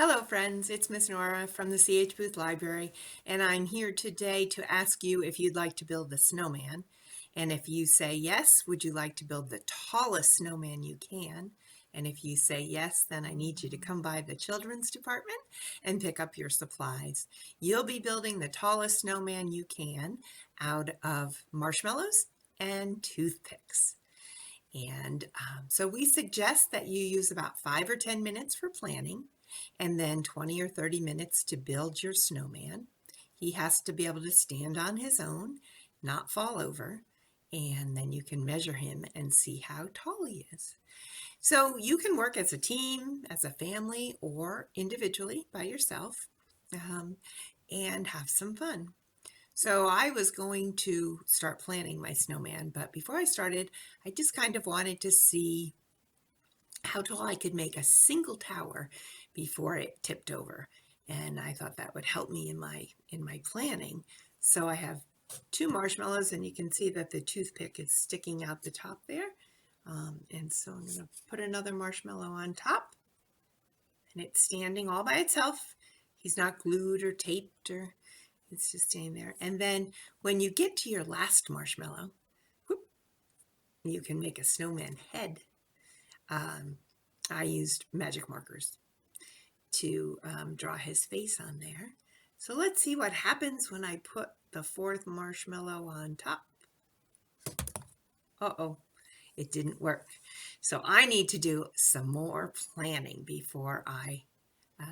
Hello friends, it's Miss Nora from the CH Booth Library, and I'm here today to ask you if you'd like to build the snowman. And if you say yes, would you like to build the tallest snowman you can? And if you say yes, then I need you to come by the children's department and pick up your supplies. You'll be building the tallest snowman you can out of marshmallows and toothpicks. And so we suggest that you use about 5 or 10 minutes for planning and then 20 or 30 minutes to build your snowman. He has to be able to stand on his own, not fall over, and then you can measure him and see how tall he is. So you can work as a team, as a family, or individually by yourself and have some fun. So I was going to start planning my snowman, but before I started, I just kind of wanted to see how tall I could make a single tower before it tipped over. And I thought that would help me in my planning. So I have 2 marshmallows, and you can see that the toothpick is sticking out the top there. And so I'm going to put another marshmallow on top, and it's standing all by itself. He's not glued or taped, or it's just staying there. And then when you get to your last marshmallow, whoop, you can make a snowman head. I used magic markers to draw his face on there. So let's see what happens when I put the 4th marshmallow on top. Uh-oh, it didn't work. So I need to do some more planning before I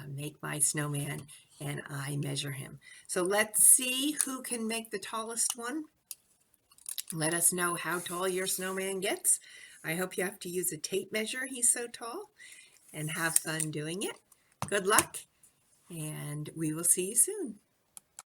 make my snowman and I measure him. So let's see who can make the tallest one. Let us know how tall your snowman gets. I hope you have to use a tape measure, he's so tall, and have fun doing it. Good luck, and we will see you soon.